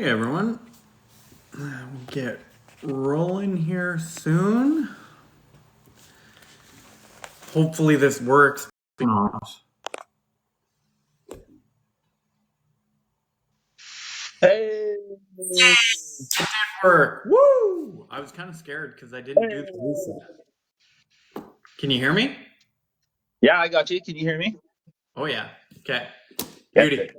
Hey everyone, we'll get rolling here soon. Hopefully this works. Hey, Work. Woo! I was kind of scared because I didn't do the reset. Can you hear me? yeah, I got you. Can you hear me? Oh yeah. Okay. Yeah. Beauty.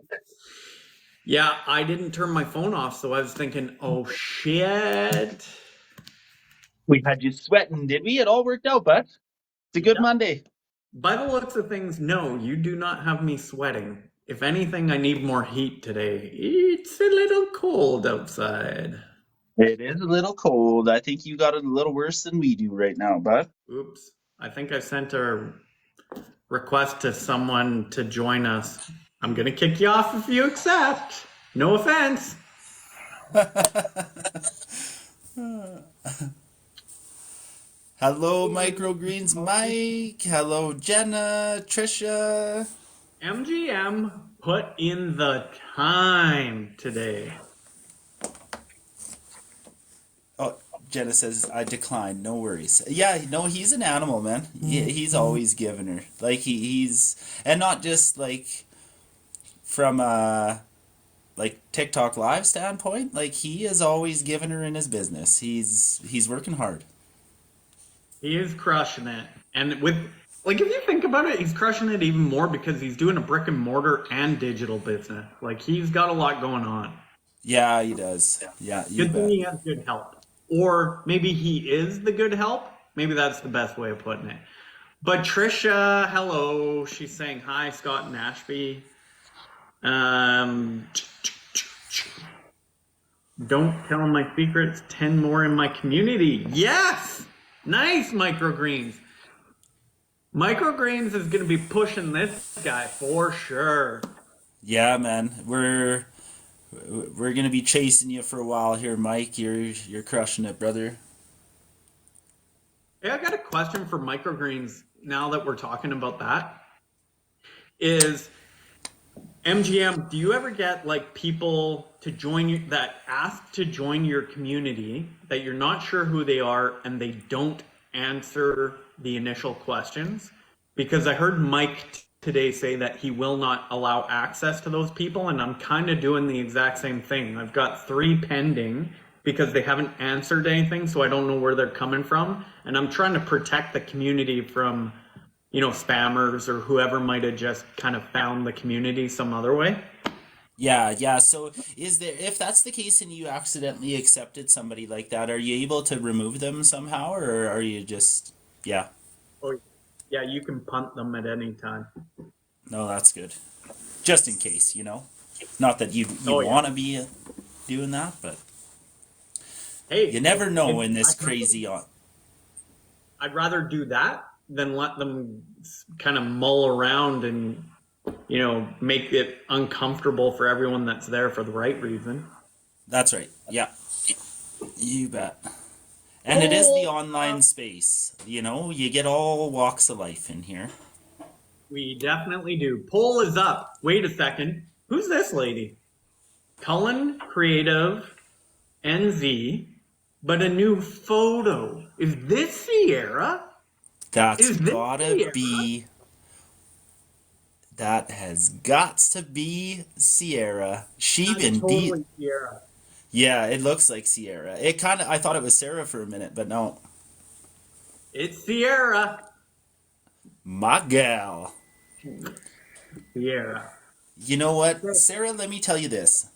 Yeah, I didn't turn my phone off, so I was thinking, oh shit. We had you sweating, did we? It all worked out, bud. It's a good Yeah. Monday. By the looks of things, no, you do not have me sweating. If anything, I need more heat today. It's a little cold outside. It is a little cold. I think you got it a little worse than we do right now, bud. Oops. I think I sent a request to someone to join us. I'm going to kick you off if you accept. No offense. Hello, Microgreens Mike. Hello, Jenna, Trisha. MGM put in the time today. Oh, Jenna says I declined. No worries. Yeah, no, he's an animal, man. He's always giving her. Like he's and not just like from a like TikTok live standpoint. Like he is always giving her in his business. He's working hard. He is crushing it. And with, like, if you think about it, he's crushing it even more because he's doing a brick and mortar and digital business. Like, he's got a lot going on. Yeah, he does. Yeah, you Good thing bet. he has good help. Or maybe he is the good help. Maybe that's the best way of putting it. But Trisha, hello. She's saying hi, Scott and Ashby. Um, don't tell my secrets. 10 more in my community. Yes! Nice, Microgreens. Microgreens is going to be pushing this guy for sure. Yeah, man. We're gonna be chasing you for a while here, Mike. You're crushing it, brother. Hey, I got a question for Microgreens now that we're talking about that. Is MGM, do you ever get like people to join you that ask to join your community that you're not sure who they are and they don't answer the initial questions? Because I heard Mike today say that he will not allow access to those people, and I'm kind of doing the exact same thing. I've got 3 pending because they haven't answered anything, so I don't know where they're coming from, and I'm trying to protect the community from spammers or whoever might have just kind of found the community some other way. Yeah, yeah. So is there, if that's the case and you accidentally accepted somebody like that, are you able to remove them somehow or are you just, yeah, Oh, yeah, you can punt them at any time. no, that's good. Just in case, you know? Not that you Oh, yeah. want to be doing that, but Hey, you never know if in this I can, crazy on. I'd rather do that than let them kind of mull around and, make it uncomfortable for everyone that's there for the right reason. That's right. Yeah, you bet. And it is the Oh, online space, you know? You get all walks of life in here. we definitely do. Poll is up. Wait a second. Who's this lady? Cullen Creative NZ, but a new photo. Is this Sierra? That's Is this gotta Sierra? be That has got to be Sierra. She That's been de totally Sierra. Yeah, it looks like Sierra. It kind of I thought it was Sarah for a minute, but no. It's Sierra. My gal. Sierra. You know what? Sarah, let me tell you this.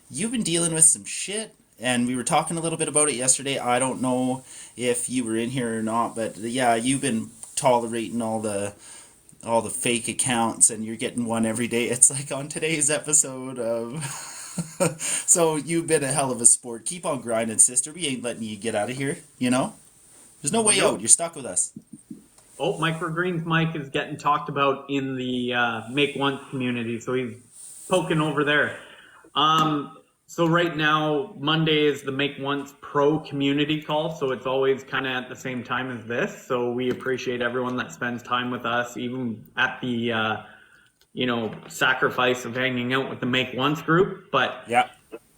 You've been dealing with some shit and we were talking a little bit about it yesterday. I don't know if you were in here or not, but yeah, you've been tolerating all the fake accounts and you're getting one every day. It's like on today's episode of So you've been a hell of a sport. Keep on grinding, sister. We ain't letting you get out of here, you know? There's no way out. Nope. You're stuck with us. Oh, Microgreens Mike is getting talked about in the Make Once community, so he's poking over there. So right now, Monday is the Make Once Pro community call, so it's always kind of at the same time as this. So we appreciate everyone that spends time with us, even at the sacrifice of hanging out with the Make Once group. But Yeah.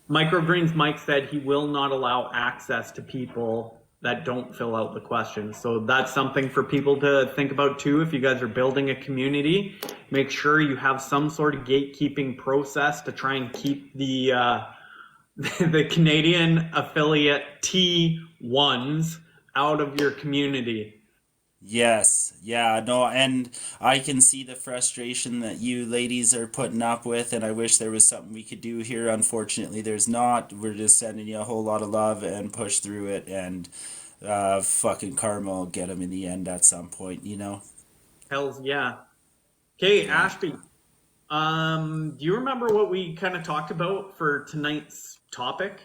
Microgreens Mike said he will not allow access to people that don't fill out the questions. So that's something for people to think about too. If you guys are building a community, make sure you have some sort of gatekeeping process to try and keep the the Canadian affiliate T1s out of your community. Yes, yeah, no, and I can see the frustration that you ladies are putting up with, and I wish there was something we could do here. Unfortunately, there's not. We're just sending you a whole lot of love and push through it, and fucking karma will get them in the end at some point, you know? Hells yeah. Okay, Yeah. Ashby. Do you remember what we kind of talked about for tonight's topic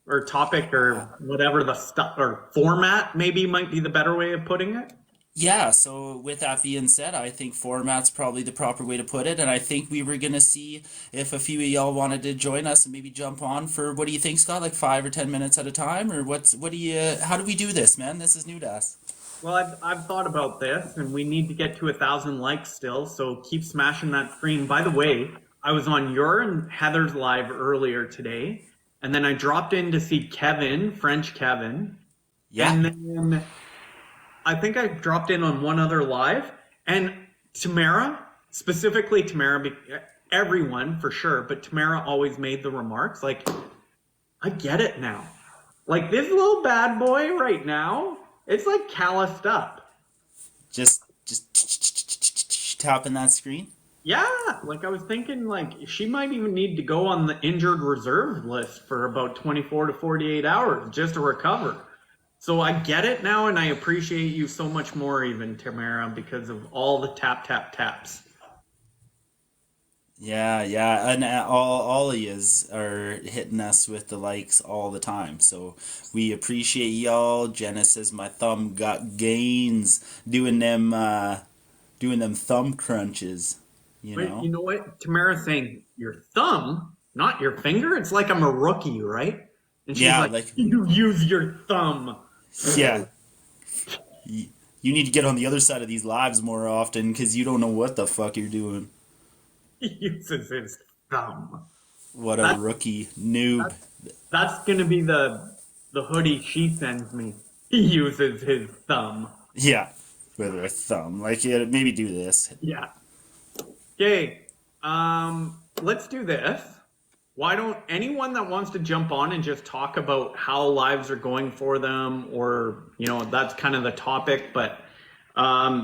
or whatever the stuff or format maybe might be the better way of putting it? Yeah, so with that being said, I think format's probably the proper way to put it, and I think we were gonna see if a few of y'all wanted to join us and maybe jump on for what do you think, Scott? Like 5 or 10 minutes at a time, or what do you? How do we do this, man? This is new to us. Well, I've thought about this, and we need to get to 1,000 likes still, so keep smashing that screen. By the way, I was on your and Heather's live earlier today, and then I dropped in to see Kevin, French Kevin, Yeah, and then I think I dropped in on one other live, and Tamara, specifically Tamara, everyone for sure, but Tamara always made the remarks like, I get it now. Like this little bad boy right now, it's like calloused up. just tapping that screen. Yeah, like I was thinking like she might even need to go on the injured reserve list for about 24 to 48 hours just to recover. So I get it now, and I appreciate you so much more, even Tamara, because of all the tap tap taps. Yeah, yeah, and all of yous are hitting us with the likes all the time, so we appreciate y'all. Jenna says my thumb got gains doing them thumb crunches, you But you know? know what? Tamara's saying your thumb, not your finger. It's like I'm a rookie, right? And she's Yeah, like, like you use your thumb. yeah, you, you need to get on the other side of these lives more often because you don't know what the fuck you're doing. He uses his thumb. What a That, rookie noob. that that's gonna be the hoodie she sends me. He uses his thumb. Yeah, with a thumb. Like, yeah, maybe do this. Yeah. Okay. Let's do this. Why don't anyone that wants to jump on and just talk about how lives are going for them, or that's kind of the topic, but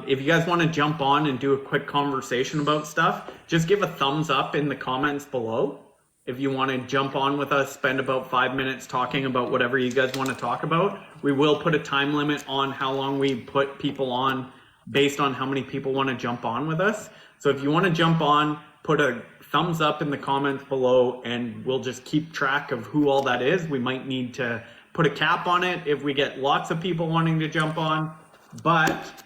if you guys want to jump on and do a quick conversation about stuff, just give a thumbs up in the comments below. If you want to jump on with us, spend about 5 minutes talking about whatever you guys want to talk about. We will put a time limit on how long we put people on based on how many people want to jump on with us. So if you want to jump on, put a thumbs up in the comments below, and we'll just keep track of who all that is. We might need to put a cap on it if we get lots of people wanting to jump on, but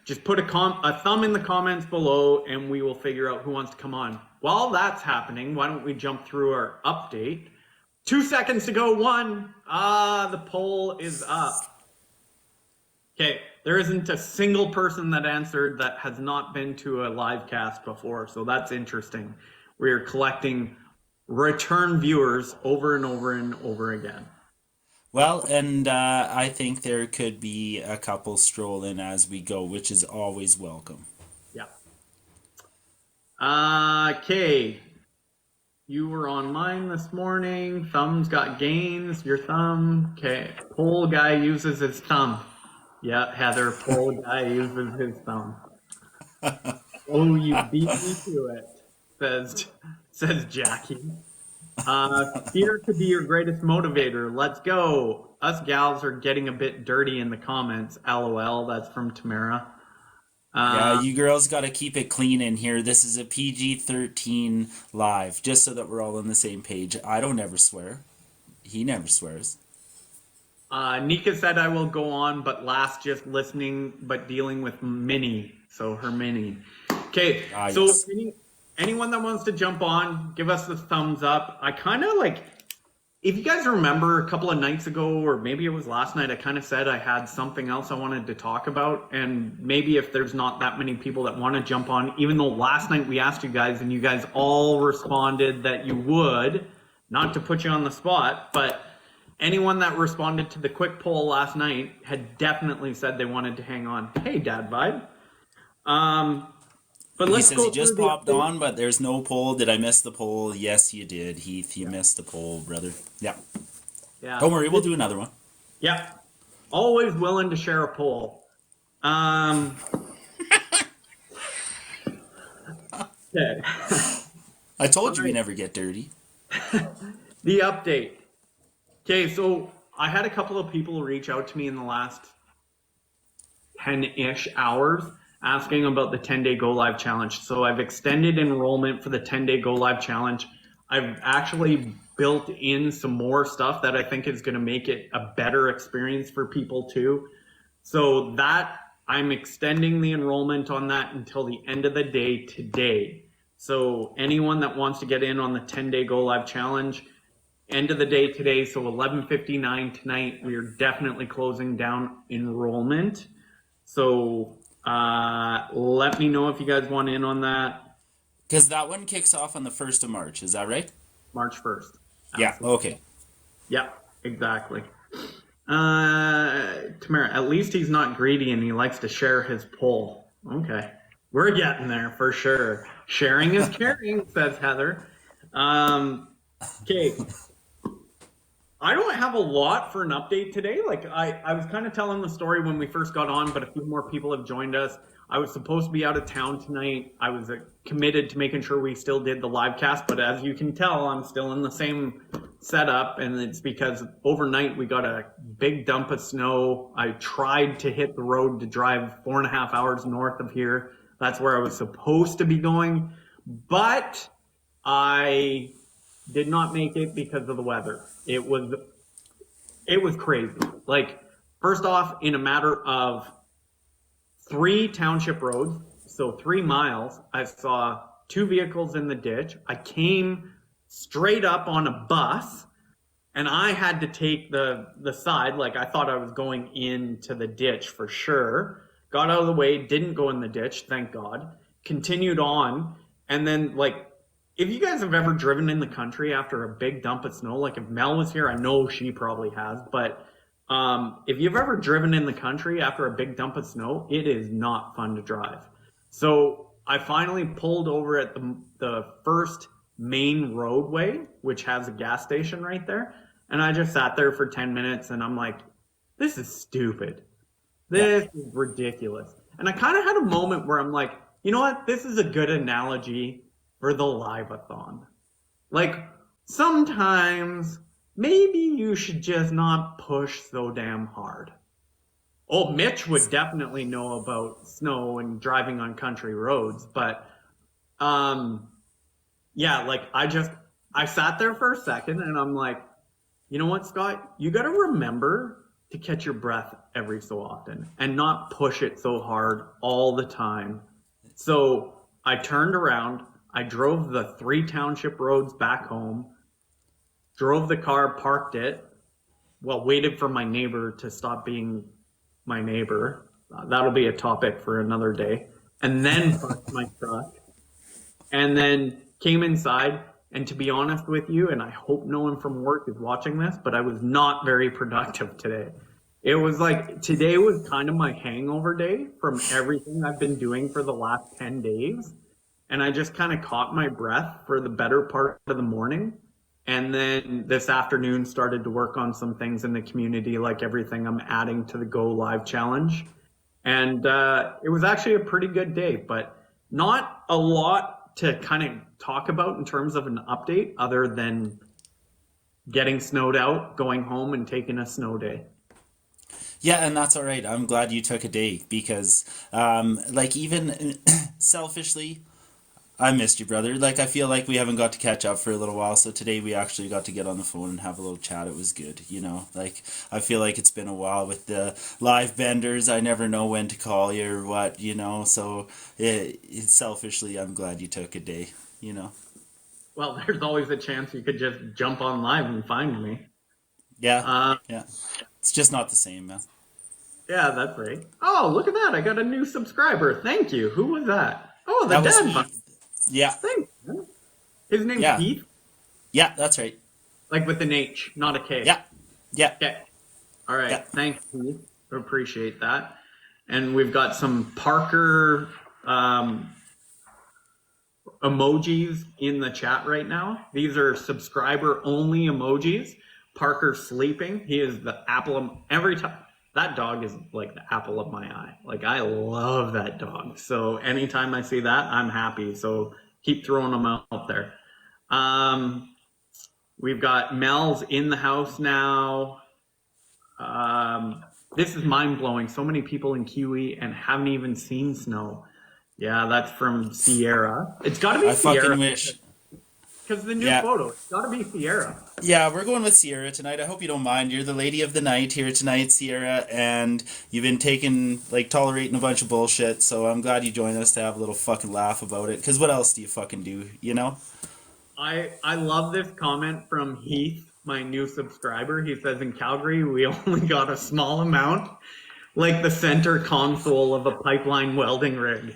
just put a thumb in the comments below and we will figure out who wants to come on. While that's happening, why don't we jump through our update? 2 seconds to go. One. The poll is up. Okay, there isn't a single person that answered that has not been to a live cast before, so that's interesting. We're collecting return viewers over and over and over again. Well, and I think there could be a couple stroll in as we go, which is always welcome. Yeah. Okay. You were on mine this morning. Thumb's got gains. Your thumb. Okay. Poll guy uses his thumb. Yeah, Heather. Poll guy uses his thumb. Oh, you beat me to it, says Jackie. Fear could be your greatest motivator. Let's go. Us gals are getting a bit dirty in the comments. LOL. That's from Tamara. Yeah, Uh, you girls got to keep it clean in here. This is a PG-13 live, just so that we're all on the same page. I don't ever swear. He never swears. Nika said I will go on, but last just listening, but dealing with Minnie. So her Minnie. Okay, Ah, so yes. anyone that wants to jump on, give us the thumbs up. I kind of like, if you guys remember a couple of nights ago, or maybe it was last night, I kind of said I had something else I wanted to talk about. And maybe if there's not that many people that want to jump on, even though last night we asked you guys and you guys all responded that you would, not to put you on the spot, but anyone that responded to the quick poll last night had definitely said they wanted to hang on. Hey, Dad Vibe. But He let's says he go through just the popped update. on, but there's no poll. Did I miss the poll? Yes, you did, Heath. You missed the poll, brother. Yeah. Yeah. Don't worry, we'll do another one. Yeah. Always willing to share a poll. Okay. I told All you we right. never get dirty. The update. Okay, so I had a couple of people reach out to me in the last 10-ish hours asking about the 10-day go live challenge. So I've extended enrollment for the 10-day go live challenge. I've actually built in some more stuff that I think is going to make it a better experience for people too. So that I'm extending the enrollment on that until the end of the day today. So anyone that wants to get in on the 10-day go live challenge, end of the day today, so 11:59 tonight, we are definitely closing down enrollment. So let me know if you guys want in on that. Because that one kicks off on the 1st of March. Is that right? March 1st. Yeah, Absolutely. okay. Yep, exactly. Tamara, at least he's not greedy and he likes to share his poll. Okay. We're getting there for sure. Sharing is caring, says Heather. Okay. I don't have a lot for an update today. Like I was kind of telling the story when we first got on, but a few more people have joined us. I was supposed to be out of town tonight. I was committed to making sure we still did the live cast, but as you can tell, I'm still in the same setup, and it's because overnight we got a big dump of snow. I tried to hit the road to drive 4.5 hours north of here. That's where I was supposed to be going, but I did not make it because of the weather. It was crazy. Like, first off, in a matter of 3 township roads, so 3 miles, I saw 2 vehicles in the ditch. I came straight up on a bus, and I had to take the side. Like, I thought I was going into the ditch for sure. Got out of the way, didn't go in the ditch, thank God. Continued on, and then like, if you guys have ever driven in the country after a big dump of snow, like if Mel was here, I know she probably has, but if you've ever driven in the country after a big dump of snow, it is not fun to drive. So I finally pulled over at the first main roadway, which has a gas station right there. And I just sat there for 10 minutes and I'm like, this is stupid. Yeah. This is ridiculous. And I kind of had a moment where I'm like, you know what? This is a good analogy for the live-a-thon. Like, sometimes maybe you should just not push so damn hard. Oh, Mitch would definitely know about snow and driving on country roads, but yeah, like I sat there for a second and I'm like, you know what, Scott? You got to remember to catch your breath every so often and not push it so hard all the time. So I turned around, I drove the 3 township roads back home, drove the car, parked it, well, waited for my neighbor to stop being my neighbor. That'll be a topic for another day. And then parked my truck and then came inside. And to be honest with you, and I hope no one from work is watching this, but I was not very productive today. It was like today was kind of my hangover day from everything I've been doing for the last 10 days. And I just kind of caught my breath for the better part of the morning. And then this afternoon started to work on some things in the community, like everything I'm adding to the Go Live challenge. And it was actually a pretty good day, but not a lot to kind of talk about in terms of an update other than getting snowed out, going home and taking a snow day. Yeah, and that's all right. I'm glad you took a day because, like, even selfishly, I missed you, brother. Like, I feel like we haven't got to catch up for a little while, so today we actually got to get on the phone and have a little chat. It was good, you know? Like, I feel like it's been a while with the live benders. I never know when to call you or what, you know? So, selfishly, I'm glad you took a day, you know? Well, there's always a chance you could just jump on live and find me. Yeah, yeah. It's just not the same, man. Yeah, that's right. Oh, look at that. I got a new subscriber. Thank you. Who was that? Oh, the That was dad bun. Heath. Yeah, Thanks. Man. His name's yeah, Heath. yeah, that's right. Like with an H, not a K. Yeah. Yeah. Okay. All right. Yeah. Thanks, Keith. Appreciate that. And we've got some Parker emojis in the chat right now. These are subscriber only emojis. Parker sleeping. He is the apple of every time. That dog is like the apple of my eye. Like I love that dog. So anytime I see that, I'm happy. So keep throwing them out there. We've got Mel's in the house now. This is mind blowing. So many people in Kiwi and haven't even seen snow. Yeah, that's from Sierra. It's got to be I Sierra. fucking wish. Because the new Yeah. photo, it's got to be Sierra. Yeah, we're going with Sierra tonight. I hope you don't mind. You're the lady of the night here tonight, Sierra, and you've been tolerating a bunch of bullshit, so I'm glad you joined us to have a little fucking laugh about it, because what else do you fucking do, you know? I love this comment from Heath, my new subscriber. He says, in Calgary, we only got a small amount, like the center console of a pipeline welding rig.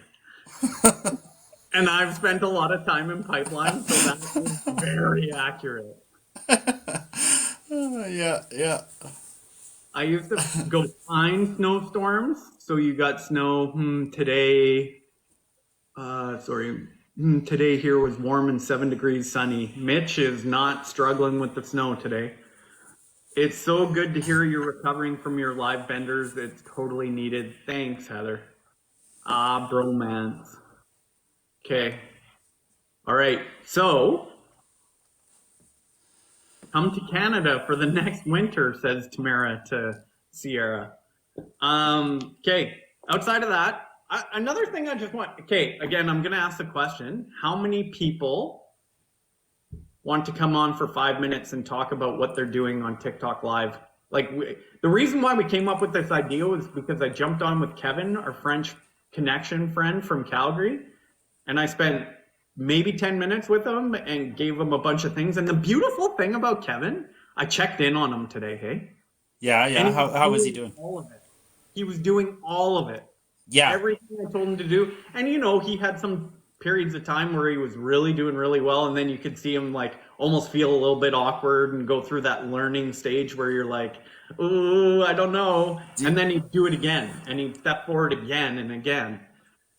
And I've spent a lot of time in pipelines, so that is very accurate. Yeah. I used to go find snowstorms. So you got snow today. Today here was warm and 7 degrees sunny. Mitch is not struggling with the snow today. It's so good to hear you're recovering from your live benders. It's totally needed. Thanks, Heather. Bromance. Okay. All right. So, come to Canada for the next winter, says Tamara to Sierra. Okay. Outside of that, another thing I just want. Okay. Again, I'm going to ask the question: how many people want to come on for 5 minutes and talk about what they're doing on TikTok Live? Like, the reason why we came up with this idea was because I jumped on with Kevin, our French connection friend from Calgary. And I spent maybe 10 minutes with him and gave him a bunch of things. And the beautiful thing about Kevin, I checked in on him today, hey? Yeah. And How was he doing? All of it. He was doing all of it. Yeah. Everything I told him to do. And, you know, he had some periods of time where he was really doing really well. And then you could see him, like, almost feel a little bit awkward and go through that learning stage where you're like, ooh, I don't know. And then he'd do it again. And he'd step forward again and again.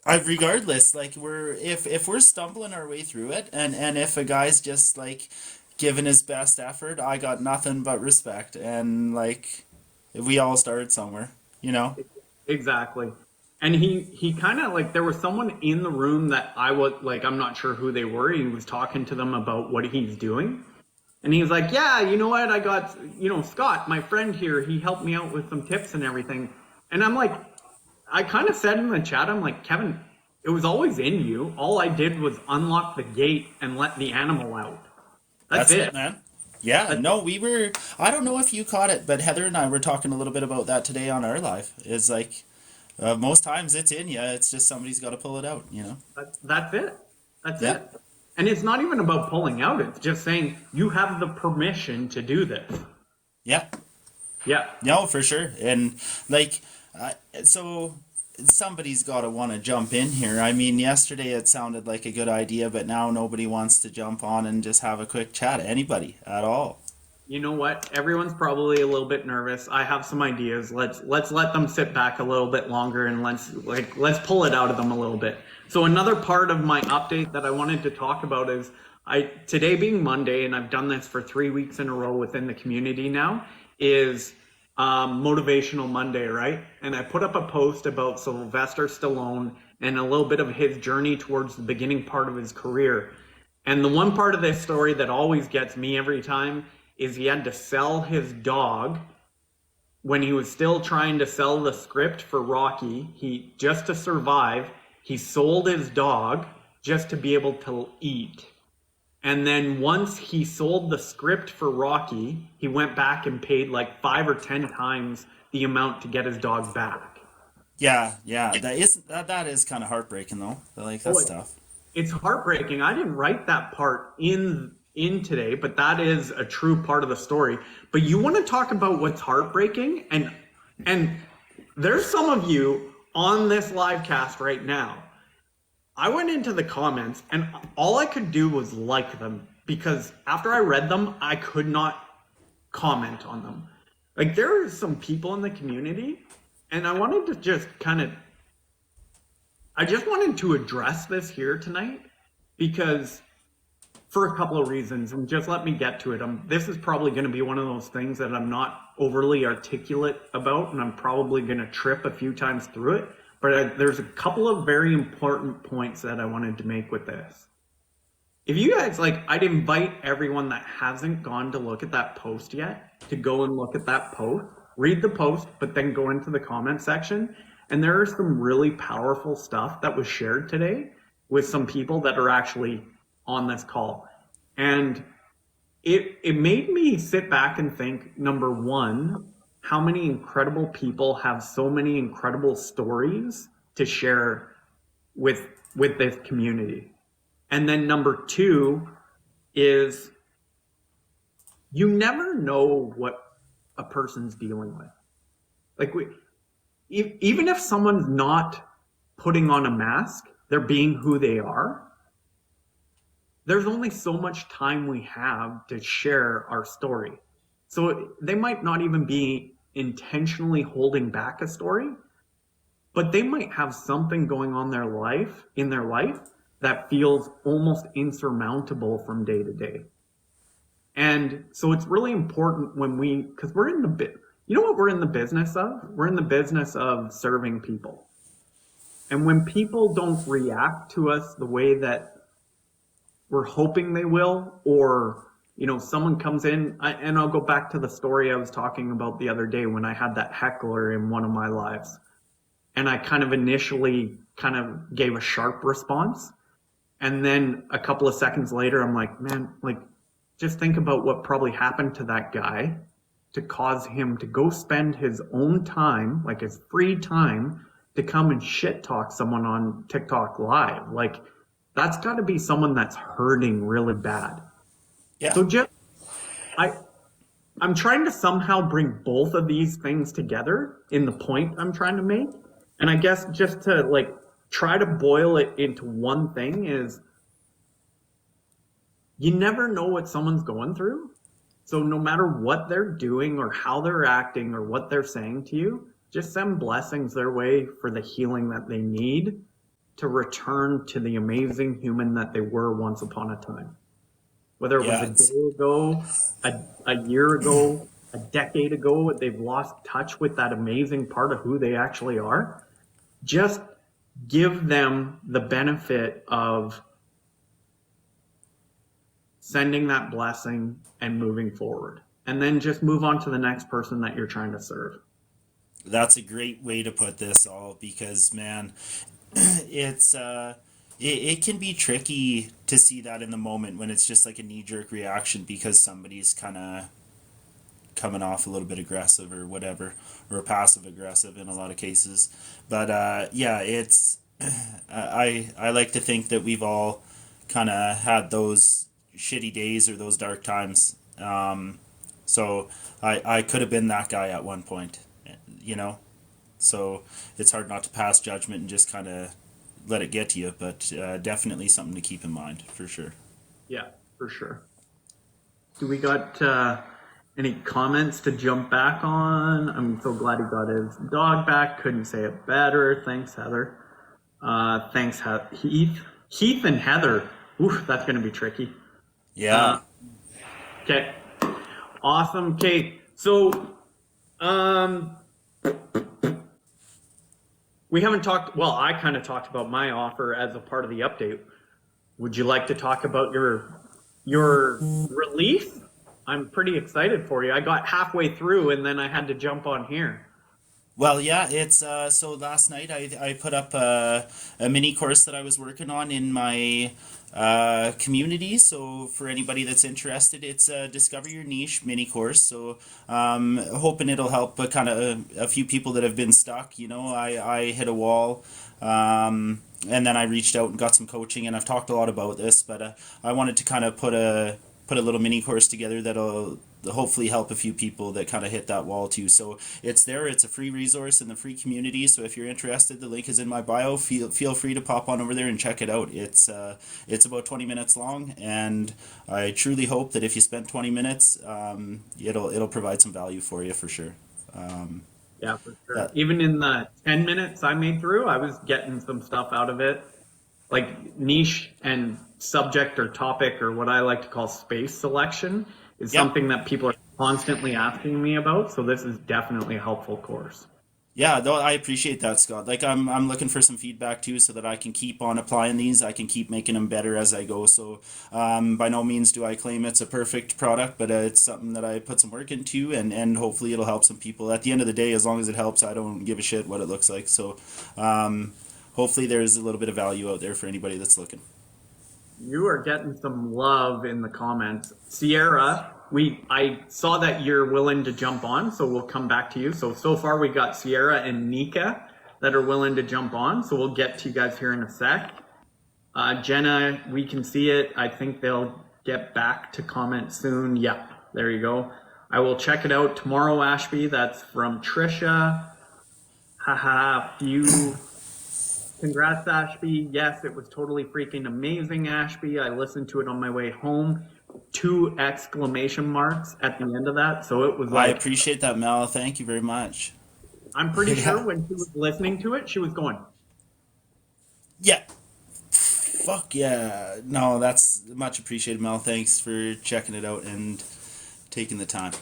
Regardless, like if we're stumbling our way through it, and if a guy's just like giving his best effort, I got nothing but respect. And like we all started somewhere, you know. Exactly. And he kind of like, there was someone in the room that I was like, I'm not sure who they were. He was talking to them about what he's doing. And he was like, yeah, you know what? I got, Scott, my friend here, he helped me out with some tips and everything. And I'm like, I kind of said in the chat, I'm like, Kevin, it was always in you. All I did was unlock the gate and let the animal out. That's it, man. Yeah, no, I don't know if you caught it, but Heather and I were talking a little bit about that today on our live. It's like, most times it's in you. It's just somebody's got to pull it out, you know? That's it. That's it. And it's not even about pulling out. It's just saying you have the permission to do this. Yeah. Yeah. No, for sure. And like, so somebody's got to want to jump in here. I mean, yesterday it sounded like a good idea, but now nobody wants to jump on and just have a quick chat. Anybody at all? You know what? Everyone's probably a little bit nervous. I have some ideas. Let's let them sit back a little bit longer and let's pull it out of them a little bit. So another part of my update that I wanted to talk about is today being Monday, and I've done this for 3 weeks in a row within the community now, is Motivational Monday, right? And I put up a post about Sylvester Stallone and a little bit of his journey towards the beginning part of his career. And the one part of this story that always gets me every time is he had to sell his dog when he was still trying to sell the script for Rocky. Just to survive, he sold his dog just to be able to eat. And then once he sold the script for Rocky, he went back and paid like 5 or 10 times the amount to get his dog back. Yeah. That is kind of heartbreaking though. Like that's tough. It's heartbreaking. I didn't write that part in today, but that is a true part of the story. But you want to talk about what's heartbreaking, and there's some of you on this live cast right now. I went into the comments and all I could do was like them. because after I read them, I could not comment on them. Like, there are some people in the community, and I wanted to just I just wanted to address this here tonight because for a couple of reasons, and just let me get to it. This is probably going to be one of those things that I'm not overly articulate about, and I'm probably going to trip a few times through it. But there's a couple of very important points that I wanted to make with this. If you guys I'd invite everyone that hasn't gone to look at that post yet to go and look at that post, read the post, but then go into the comment section. And there is some really powerful stuff that was shared today with some people that are actually on this call. And it made me sit back and think, number one, how many incredible people have so many incredible stories to share with this community. And then number two is you never know what a person's dealing with. Even if someone's not putting on a mask, they're being who they are. There's only so much time we have to share our story. So they might not even be intentionally holding back a story, but they might have something going on in their life that feels almost insurmountable from day to day. And so it's really important because we're in you know what we're in the business of? We're in the business of serving people. And when people don't react to us the way that we're hoping they will, or, someone comes in, and I'll go back to the story I was talking about the other day when I had that heckler in one of my lives. And I initially gave a sharp response. And then a couple of seconds later, I'm like, man, just think about what probably happened to that guy to cause him to go spend his own time, his free time, to come and shit talk someone on TikTok Live. That's got to be someone that's hurting really bad. Yeah. So I'm trying to somehow bring both of these things together in the point I'm trying to make. And I guess just to try to boil it into one thing is you never know what someone's going through. So no matter what they're doing or how they're acting or what they're saying to you, just send blessings their way for the healing that they need to return to the amazing human that they were once upon a time. Whether it was a day ago, a year ago, a decade ago, they've lost touch with that amazing part of who they actually are. Just give them the benefit of sending that blessing and moving forward. And then just move on to the next person that you're trying to serve. That's a great way to put this all, because, man, it's it can be tricky to see that in the moment when it's just like a knee-jerk reaction because somebody's kind of coming off a little bit aggressive or whatever, or passive aggressive in a lot of cases. But it's I like to think that we've all kind of had those shitty days or those dark times. So I could have been that guy at one point, so it's hard not to pass judgment and just kind of let it get to you, but definitely something to keep in mind for sure. Yeah, for sure. Do we got any comments to jump back on? I'm so glad he got his dog back. Couldn't say it better. Thanks, Heather. Thanks, Heath. Heath and Heather. Oof, that's going to be tricky. Yeah. Okay. Awesome. Okay. So, we haven't talked, well, I kind of talked about my offer as a part of the update. Would you like to talk about your release? I'm pretty excited for you. I got halfway through and then I had to jump on here. Well, yeah, it's so last night I put up a mini course that I was working on in my community. So for anybody that's interested, it's a Discover Your Niche mini course. So hoping it'll help kind of a few people that have been stuck. I hit a wall. And then I reached out and got some coaching, and I've talked a lot about this, but I wanted to kind of put a little mini course together that'll hopefully help a few people that kind of hit that wall too. So it's there. It's a free resource in the free community. So if you're interested, the link is in my bio. Feel free to pop on over there and check it out. It's about 20 minutes long, and I truly hope that if you spend 20 minutes, it'll provide some value for you for sure. Yeah, for sure. That Even in the 10 minutes I made through, I was getting some stuff out of it. Like niche and subject or topic, or what I like to call space selection, is yeah. something that people are constantly asking me about. So this is definitely a helpful course. Yeah, though I appreciate that, Scott. Like I'm looking for some feedback too, so that I can keep on applying these. I can keep making them better as I go. So, by no means do I claim it's a perfect product, but it's something that I put some work into, and hopefully it'll help some people. At the end of the day, as long as it helps, I don't give a shit what it looks like. So, hopefully there's a little bit of value out there for anybody that's looking. You are getting some love in the comments. Sierra, I saw that you're willing to jump on, so we'll come back to you. So far we got Sierra and Nika that are willing to jump on, so we'll get to you guys here in a sec. Jenna, we can see it. I think they'll get back to comment soon. Yep, there you go. I will check it out tomorrow, Ashby. That's from Trisha. Haha, few. Congrats, Ashby. Yes, it was totally freaking amazing, Ashby. I listened to it on my way home. 2 exclamation marks at the end of that. So it was I like, appreciate that, Mel. Thank you very much. I'm pretty sure Yeah, when she was listening to it, she was going, yeah. Fuck yeah. No, that's much appreciated, Mel. Thanks for checking it out and taking the time.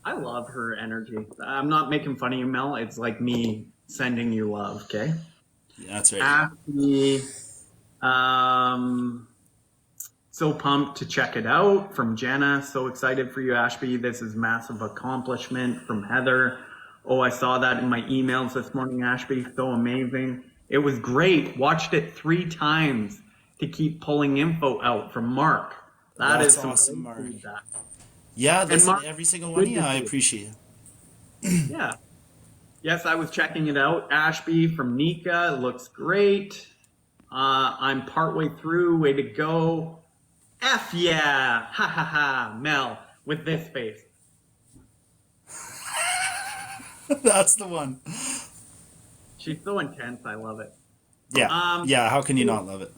I love her energy. I'm not making fun of you, Mel. It's like me sending you love, okay? Yeah, that's right. Ashby, um, so pumped to check it out from Jenna. So excited for you, Ashby. This is massive accomplishment from Heather. Oh, I saw that in my emails this morning, Ashby. So amazing. It was great. Watched it 3 times to keep pulling info out from Mark. That is That's some awesome, great Mark. feedback. Yeah, And listen, Mark, every single one of good you, to I see. appreciate it. Yeah. Yes, I was checking it out. Ashby from Nika. It looks great. I'm partway through. Way to go. F yeah! Ha ha ha! Mel with this face. That's the one. She's so intense. I love it. Yeah, Um, yeah. How can you not love it?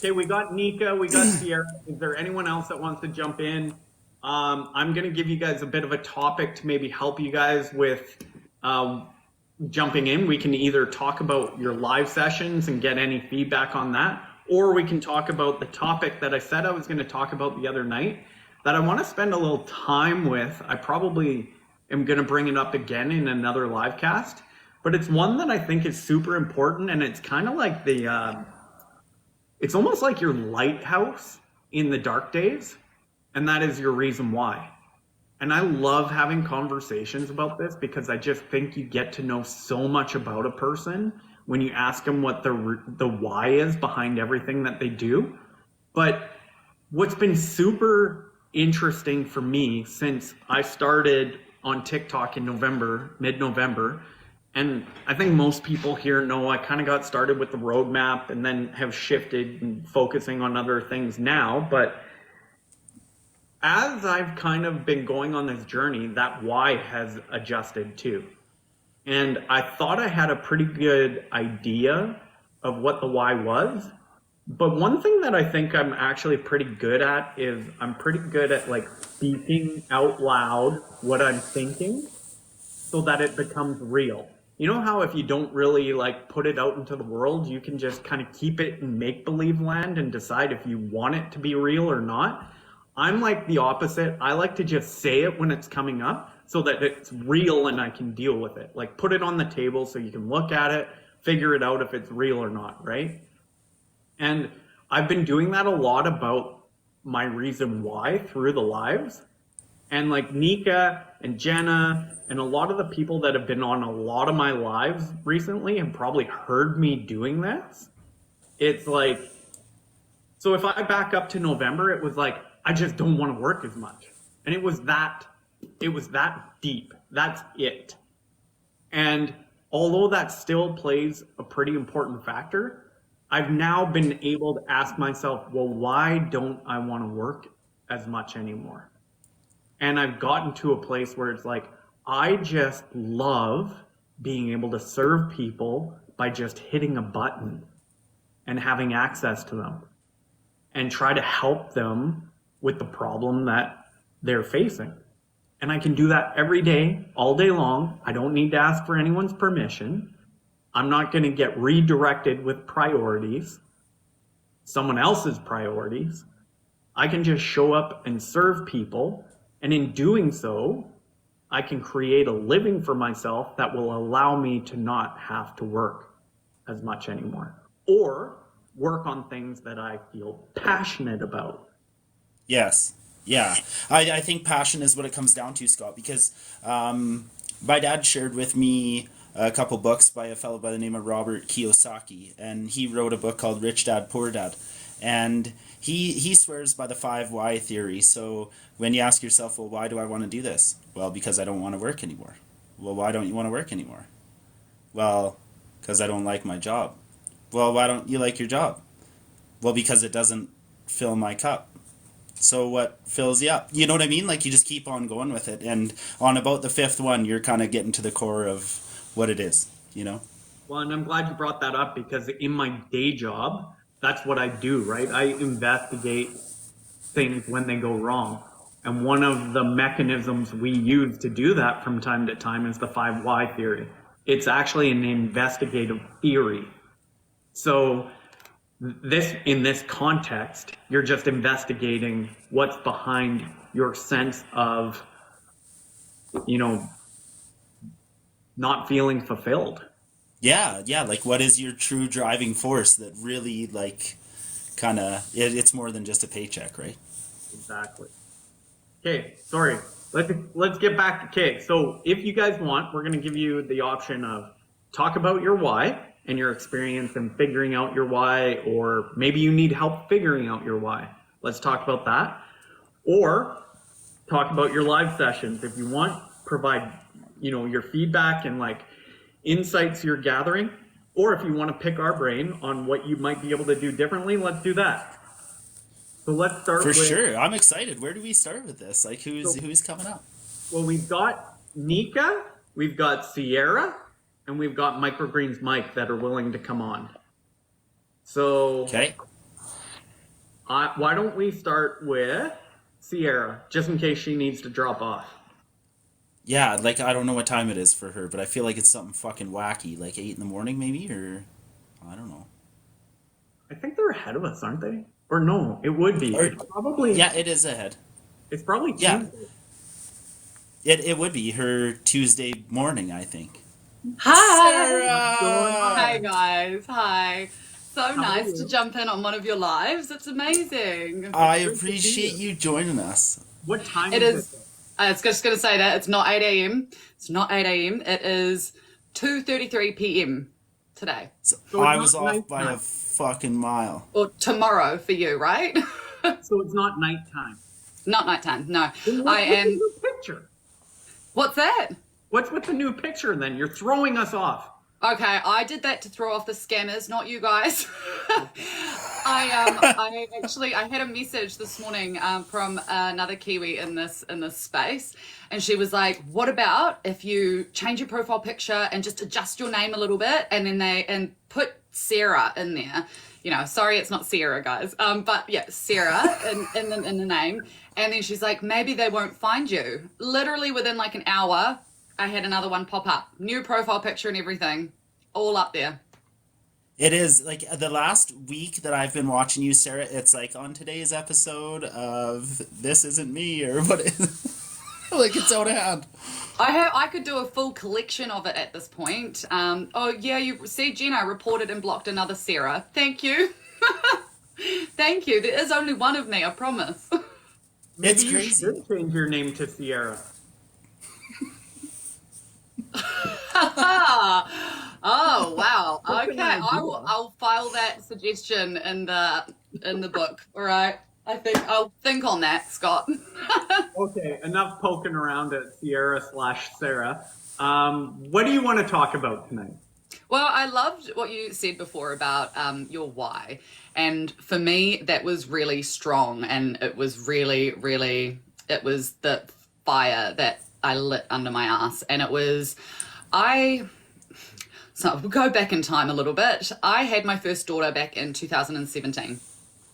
okay, we got Nika, we got Sierra. Is there anyone else that wants to jump in? I'm gonna give you guys a bit of a topic to maybe help you guys with jumping in. We can either talk about your live sessions and get any feedback on that, or we can talk about the topic that I said I was going to talk about the other night that I want to spend a little time with. I probably am going to bring it up again in another live cast, but it's one that I think is super important, and it's kind of like it's almost like your lighthouse in the dark days, and that is your reason why. And I love having conversations about this because I just think you get to know so much about a person when you ask them what the why is behind everything that they do. But what's been super interesting for me since I started on TikTok in November, mid-November, and I think most people here know I kind of got started with the roadmap and then have shifted and focusing on other things now. But as I've kind of been going on this journey, that why has adjusted too. And I thought I had a pretty good idea of what the why was. But one thing that I think I'm actually pretty good at is I'm pretty good at like speaking out loud what I'm thinking so that it becomes real. You know how if you don't really like put it out into the world, you can just kind of keep it in make believe land and decide if you want it to be real or not? I'm like the opposite. I like to just say it when it's coming up so that it's real and I can deal with it. Like put it on the table so you can look at it, figure it out if it's real or not, right? And I've been doing that a lot about my reason why through the lives. And like Nika and Jenna and a lot of the people that have been on a lot of my lives recently have probably heard me doing this. It's like, so if I back up to November, it was like, I just don't want to work as much. And it was that deep. That's it. And although that still plays a pretty important factor, I've now been able to ask myself, well, why don't I want to work as much anymore? And I've gotten to a place where it's like, I just love being able to serve people by just hitting a button and having access to them and try to help them with the problem that they're facing. And I can do that every day, all day long. I don't need to ask for anyone's permission. I'm not going to get redirected with priorities, someone else's priorities. I can just show up and serve people. And in doing so, I can create a living for myself that will allow me to not have to work as much anymore, or work on things that I feel passionate about. Yes. Yeah. I think passion is what it comes down to, Scott, because my dad shared with me a couple books by a fellow by the name of Robert Kiyosaki, and he wrote a book called Rich Dad, Poor Dad. And he swears by the 5 why theory. So when you ask yourself, well, why do I want to do this? Well, because I don't want to work anymore. Well, why don't you want to work anymore? Well, because I don't like my job. Well, why don't you like your job? Well, because it doesn't fill my cup. So what fills you up? You know what I mean? Like, you just keep on going with it. And on about the 5th one, you're kind of getting to the core of what it is, you know? Well, and I'm glad you brought that up, because in my day job, that's what I do, right? I investigate things when they go wrong. And one of the mechanisms we use to do that from time to time is the 5 why theory. It's actually an investigative theory. So in this context, you're just investigating what's behind your sense of, not feeling fulfilled. Yeah, yeah. Like, what is your true driving force that really, like, kind of, it's more than just a paycheck, right? Exactly. Okay, sorry. Let's get back to okay. So if you guys want, we're going to give you the option of talk about your why and your experience in figuring out your why, or maybe you need help figuring out your why. Let's talk about that. Or talk about your live sessions if you want. Provide, your feedback and like insights you're gathering. Or if you want to pick our brain on what you might be able to do differently, let's do that. So let's start For with, sure. I'm excited. Where do we start with this? Like, who's coming up? well, we've got Nika, we've got Sierra, and we've got Microgreens Mike that are willing to come on. So Okay. why don't we start with Sierra, just in case she needs to drop off. Yeah, like, I don't know what time it is for her, but I feel like it's something fucking wacky, like 8 in the morning maybe, or I don't know. I think they're ahead of us, aren't they? Or no, it would be. Or, It's probably, yeah, it is ahead. it's probably Yeah. Tuesday. It would be her Tuesday morning, I think. Hi. Sarah! Hi guys. Hi. So How are nice to you? jump in on one of your lives. It's amazing. I Great to see appreciate you. you joining us. What time It is is. it? I was just going to say that it's not 8 a.m. It's not 8 a.m. It is 2:33 p.m. today. So So I it's was not off by a nighttime. fucking mile. Or tomorrow for you, right? So it's not nighttime. Not nighttime. No. Then I what's with the am. new picture? What's that? What's with the new picture then? You're throwing us off. Okay, I did that to throw off the scammers, not you guys. I had a message this morning from another Kiwi in this space, and she was like, "What about if you change your profile picture and just adjust your name a little bit, and then and put Sarah in there? Sorry, it's not Sarah, guys. But yeah, Sarah in the name." And then she's like, "Maybe they won't find you." Literally within like an hour, I had another one pop up, new profile picture and everything, all up there. It is like the last week that I've been watching you, Sarah. It's like on today's episode of This Isn't Me or what? Like, it's out of hand. I could do a full collection of it at this point. Oh yeah, you see, Gina reported and blocked another Sarah. Thank you. Thank you. There is only one of me, I promise. Maybe It's you crazy. should change your name to Sierra. Oh wow. That's Okay, an idea. I'll file that suggestion in the book. All right. I'll think on that, Scott. Okay, enough poking around at Sierra/Sarah. What do you want to talk about tonight? Well, I loved what you said before about your why. And for me, that was really strong. And it was really, really, it was the fire that I lit under my ass. And it was, so we'll go back in time a little bit. I had my first daughter back in 2017.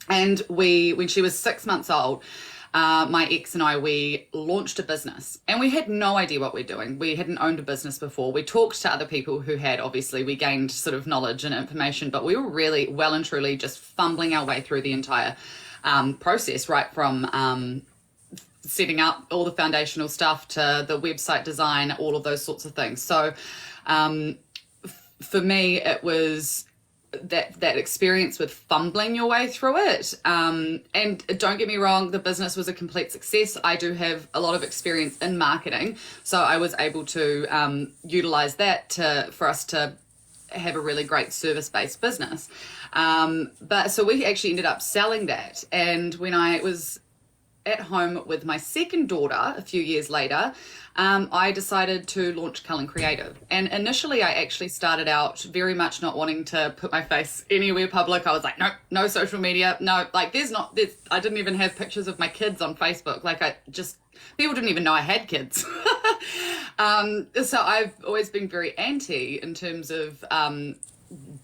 And when she was 6 months old, my ex and I, we launched a business, and we had no idea what we're doing. We hadn't owned a business before. We talked to other people who had, obviously we gained sort of knowledge and information, but we were really well and truly just fumbling our way through the entire process, right from setting up all the foundational stuff to the website design, all of those sorts of things. So for me, it was that experience with fumbling your way through it. And don't get me wrong, the business was a complete success. I do have a lot of experience in marketing, so I was able to utilize that for us to have a really great service-based business. But so we actually ended up selling that. And when I was at home with my second daughter a few years later, I decided to launch Cullen Creative. And initially I actually started out very much not wanting to put my face anywhere public. I was like, no social media, no, like I didn't even have pictures of my kids on Facebook. Like people didn't even know I had kids. So I've always been very anti in terms of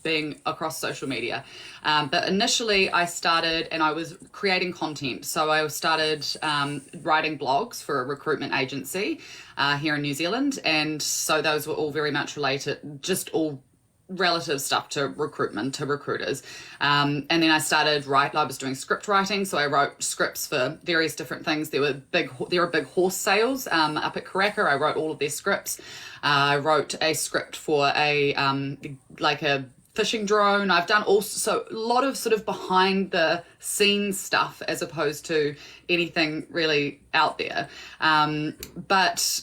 being across social media. But initially I started and I was creating content. So I started writing blogs for a recruitment agency here in New Zealand. And so those were all very much related, just all relative stuff to recruitment, to recruiters. And then I was doing script writing. So I wrote scripts for various different things. There were big horse sales up at Karaka. I wrote all of their scripts. I wrote a script for a fishing drone. I've done also a lot of sort of behind the scenes stuff as opposed to anything really out there. But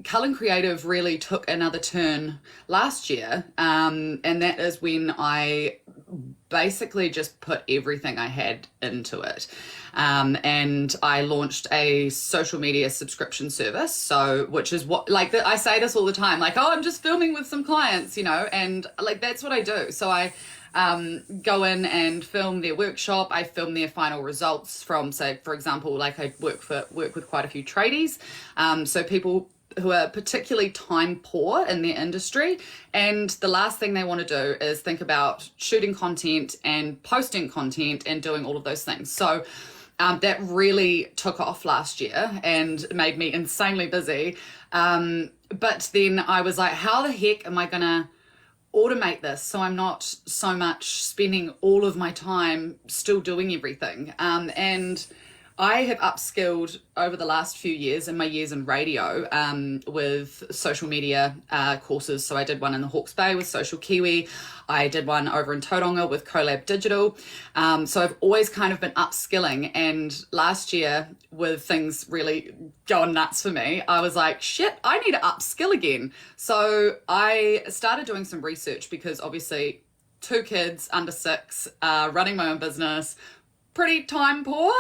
Cullen Creative really took another turn last year, and that is when I basically just put everything I had into it. And I launched a social media subscription service, which is what, I say this all the time, I'm just filming with some clients, and that's what I do. So I go in and film their workshop. I film their final results from, say, for example, I work with quite a few tradies, so people who are particularly time poor in their industry, and the last thing they want to do is think about shooting content and posting content and doing all of those things. So that really took off last year and made me insanely busy. But then I was like, how the heck am I going to automate this so I'm not so much spending all of my time still doing everything? And I have upskilled over the last few years in my years in radio with social media courses. So I did one in the Hawke's Bay with Social Kiwi. I did one over in Tauranga with Collab Digital. So I've always kind of been upskilling. And last year, with things really going nuts for me, I was like, shit, I need to upskill again. So I started doing some research because obviously 2 kids under 6, running my own business, pretty time poor.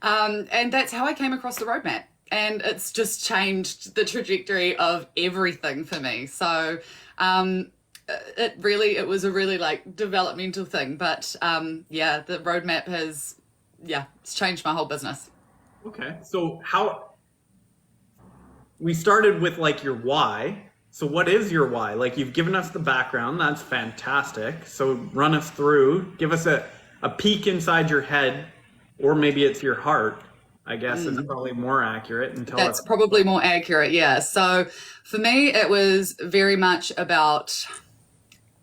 And that's how I came across the roadmap. And it's just changed the trajectory of everything for me. So it was a really developmental thing. But the roadmap it's changed my whole business. Okay. So we started with your why. So what is your why? You've given us the background. That's fantastic. So run us through, give us a peek inside your head, or maybe it's your heart, I guess is probably more accurate. That's probably more accurate, yeah. So for me, it was very much about,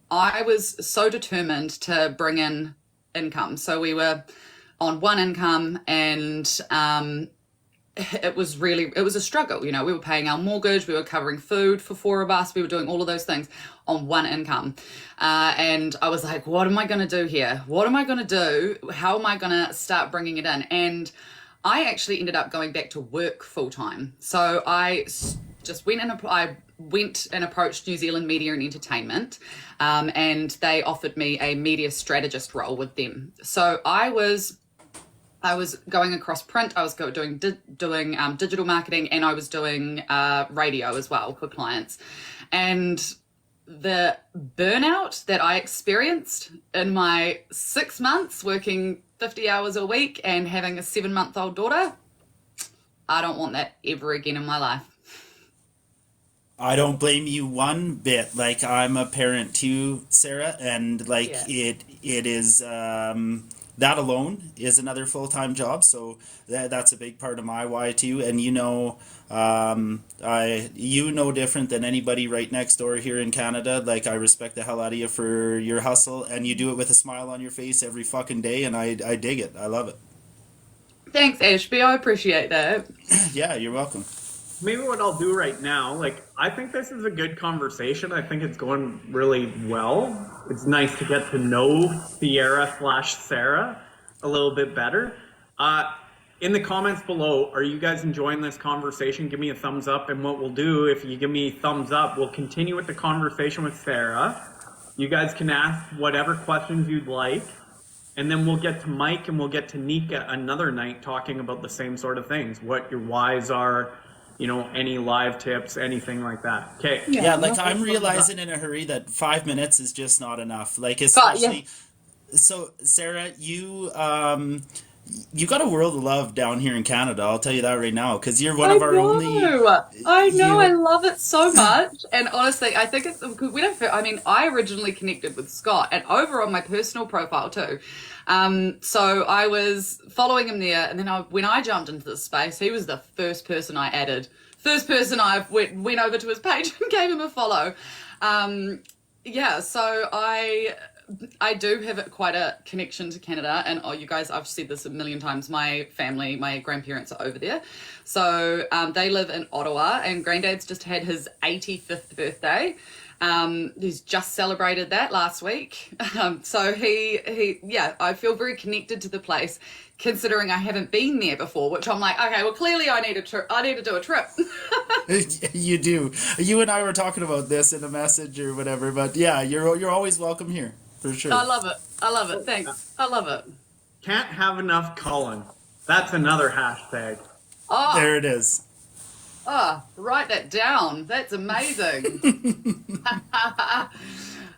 I was so determined to bring in income. So we were on one income, and it was a struggle. We were paying our mortgage, we were covering food for 4 of us, we were doing all of those things on one income. And I was like, what am I going to do here? What am I going to do? How am I going to start bringing it in? And I actually ended up going back to work full time. So I just went and approached New Zealand Media and Entertainment, and they offered me a media strategist role with them. So I was going across print, I was doing digital marketing, and I was doing radio as well for clients. And the burnout that I experienced in my 6 months working 50 hours a week and having a 7-month-old daughter, I don't want that ever again in my life. I don't blame you one bit. Like, I'm a parent too, Sarah, and like Yeah. it is that alone is another full-time job. So that's a big part of my why too. And you know different than anybody right next door here in Canada. Like, I respect the hell out of you for your hustle, and you do it with a smile on your face every fucking day, and I dig it. I love it. Thanks, Ashby. I appreciate that. Yeah, you're welcome. Maybe what I'll do right now, like, I think this is a good conversation. I think it's going really well. It's nice to get to know Sierra/Sarah a little bit better. In the comments below, are you guys enjoying this conversation? Give me a thumbs up. And what we'll do, if you give me a thumbs up, we'll continue with the conversation with Sarah. You guys can ask whatever questions you'd like. And then we'll get to Mike and we'll get to Nika another night talking about the same sort of things. What your whys are, any live tips, anything like that. Okay. Yeah, like, I'm realizing in a hurry that 5 minutes is just not enough. Like, Yeah. especially, so Sarah, you got a world of love down here in Canada. I'll tell you that right now, because you're one of our only. I know. I You, love it so much. And honestly, I think it's we don't. I mean, I originally connected with Scott, and over on my personal profile too. So I was following him there, and then when I jumped into this space, he was the first person I added. First person I went over to his page and gave him a follow. Yeah. So I do have quite a connection to Canada, and you guys, I've said this a million times. My family, my grandparents are over there, so they live in Ottawa, and Granddad's just had his 85th birthday. He's just celebrated that last week, so yeah, I feel very connected to the place, considering I haven't been there before. Which I'm like, okay, well, clearly I need to do a trip. you do. You and I were talking about this in a message or whatever, but yeah, you're always welcome here for sure. I love it. I love it. Thanks. I love it. Can't have enough Cullen. That's another hashtag. Oh, There it is. write that down. That's amazing.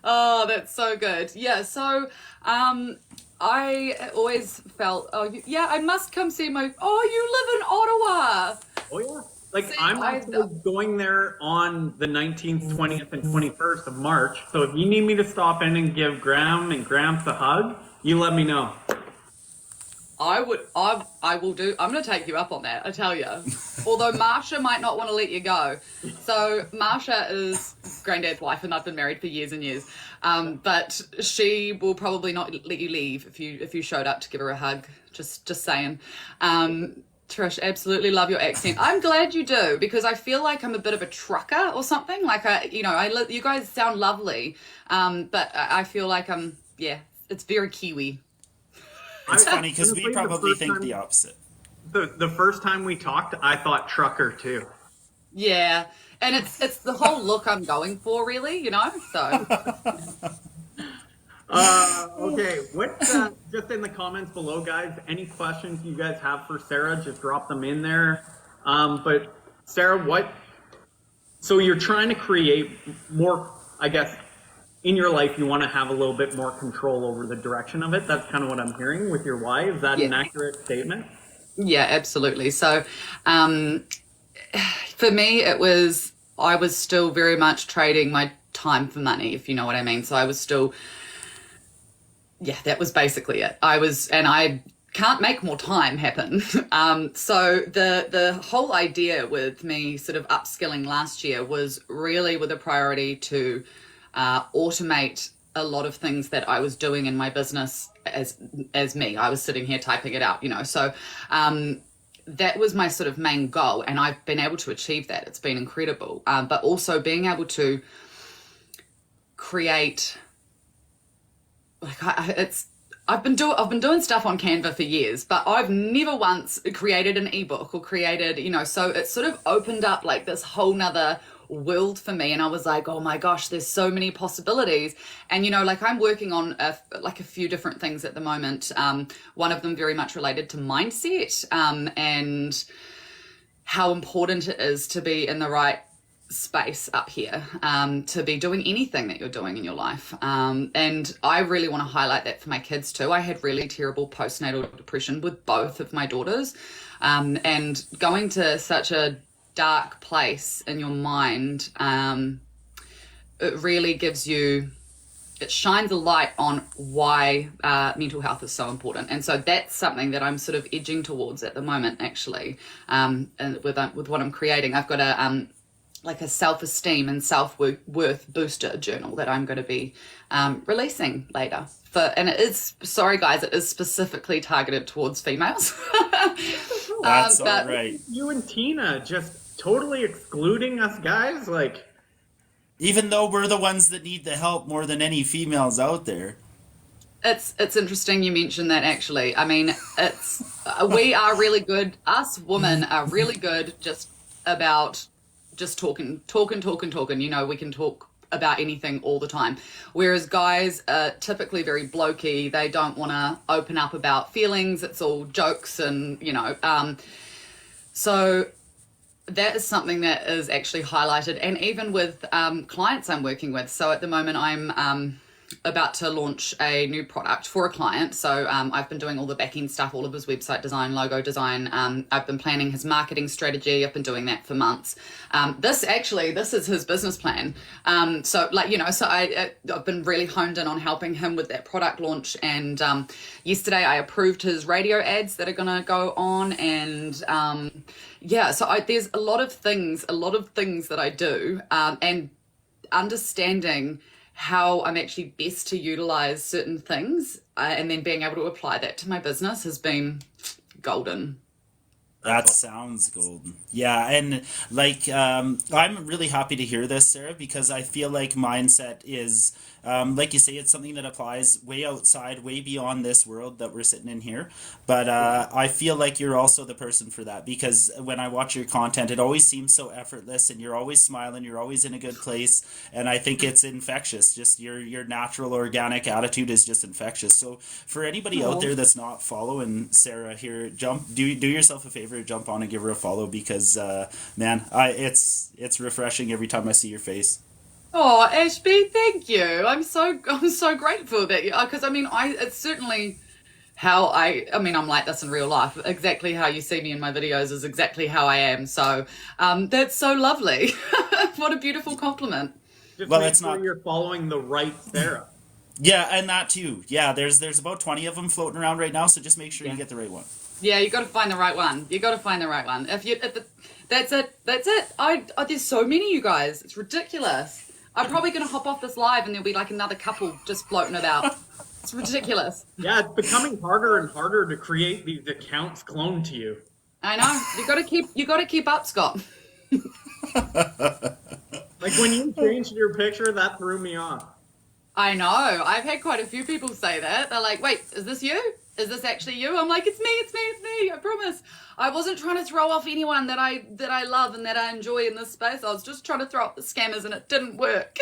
Oh, that's so good. Yeah, so I always felt, yeah, I must come see you live in Ottawa. Oh, yeah. Like, See, I'm actually going there on the 19th, 20th, and 21st of March. So if you need me to stop in and give Graham and Gramps a hug, you let me know. I will do. I'm going to take you up on that, I tell you. Although Marsha might not want to let you go. So Marsha is Granddad's wife, and I've been married for years and years. But she will probably not let you leave if you showed up to give her a hug. Just saying. Trish, absolutely love your accent. I'm glad you do, because I feel like I'm a bit of a trucker or something. Like, you guys sound lovely. But I feel like it's very Kiwi. It's funny because we probably think the opposite. The first time we talked, I thought trucker too. Yeah, and it's the whole look I'm going for, really, so. Okay, just in the comments below, guys, any questions you guys have for Sarah, just drop them in there. But Sarah, so you're trying to create more, I guess, in your life, you want to have a little bit more control over the direction of it. That's kind of what I'm hearing with your why. Is that an accurate statement? Yeah, absolutely. So for me, I was still very much trading my time for money, if you know what I mean. So I was still, that was basically it. And I can't make more time happen. So the whole idea with me sort of upskilling last year was really with a priority to automate a lot of things that I was doing in my business as me. I was sitting here typing it out, So that was my sort of main goal, and I've been able to achieve that. It's been incredible. But also being able to create, I've been doing stuff on Canva for years, but I've never once created an ebook or created, so it sort of opened up like this whole nother world for me, and I was like, oh my gosh, there's so many possibilities. And like, I'm working on a few different things at the moment, one of them very much related to mindset, and how important it is to be in the right space up here to be doing anything that you're doing in your life. And I really want to highlight that for my kids too. I had really terrible postnatal depression with both of my daughters. And going to such a dark place in your mind, it really gives you, it shines a light on why mental health is so important. And so that's something that I'm sort of edging towards at the moment, actually. And with what I'm creating, I've got a like a self-esteem and self-worth booster journal that I'm going to be releasing later. And it is, sorry guys, it is specifically targeted towards females. That's all right. You and Tina just totally excluding us guys, like. Even though we're the ones that need the help more than any females out there. It's interesting you mentioned that, actually. I mean, we are really good, us women are really good just about just talking. You know, we can talk about anything all the time. Whereas guys are typically very blokey. They don't want to open up about feelings. It's all jokes and, you know, so that is something that is actually highlighted, and even with clients I'm working with. So at the moment I'm about to launch a new product for a client. So I've been doing all the back end stuff, all of his website design, logo design. I've been planning his marketing strategy. I've been doing that for months. This is his business plan. So like, you know, so I've been really honed in on helping him with that product launch. And yesterday I approved his radio ads that are going to go on. And yeah, so there's a lot of things that I do, and understanding how I'm actually best to utilize certain things, and then being able to apply that to my business has been golden. That sounds golden. Yeah, and like I'm really happy to hear this, Sarah, because I feel like mindset is, like you say, it's something that applies way outside, way beyond this world that we're sitting in here. But I feel like you're also the person for that, because when I watch your content, it always seems so effortless, and you're always smiling, you're always in a good place, and I think it's infectious. Just your natural, organic attitude is just infectious. So for anybody out there that's not following Sarah here, do yourself a favor, jump on and give her a follow, because man, it's refreshing every time I see your face. Oh, Ashby, thank you. I'm so grateful that you, because I mean, it's certainly how I'm like this in real life. Exactly how you see me in my videos is exactly how I am. So that's so lovely. What a beautiful compliment. Just Well, make it's sure not. you're following the right Sarah. Yeah, and that too. Yeah, there's about 20 of them floating around right now, so just make sure Yeah. you get the right one. Yeah, you got to find the right one. That's it. There's so many, you guys. It's ridiculous. I'm probably going to hop off this live and there'll be like another couple just floating about. It's ridiculous. Yeah, it's becoming harder and harder to create these accounts cloned to you. I know. You got to keep up, Scott. Like when you changed your picture, that threw me off. I know. I've had quite a few people say that. They're like, "Wait, is this you? Is this actually you?" I'm like, "It's me. I promise. I wasn't trying to throw off anyone that I love and that I enjoy in this space. I was just trying to throw off the scammers, and it didn't work."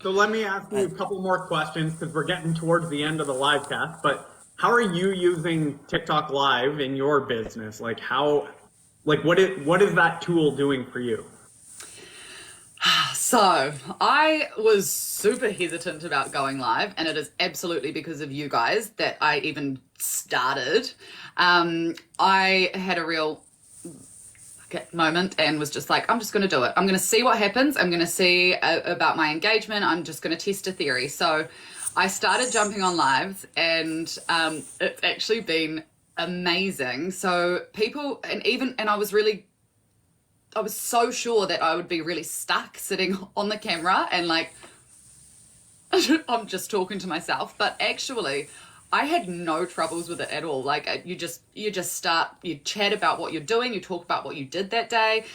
So let me ask you a couple more questions, because we're getting towards the end of the live cast. But how are you using TikTok Live in your business? Like what is that tool doing for you? So I was super hesitant about going live, and it is absolutely because of you guys that I even started. I had a real moment and was just like, I'm just going to do it. I'm going to see what happens. I'm going to see about my engagement. I'm just going to test a theory. So I started jumping on lives, and it's actually been amazing. So people, and I was so sure that I would be really stuck sitting on the camera and like, I'm just talking to myself, but actually I had no troubles with it at all. Like you chat about what you're doing, you talk about what you did that day,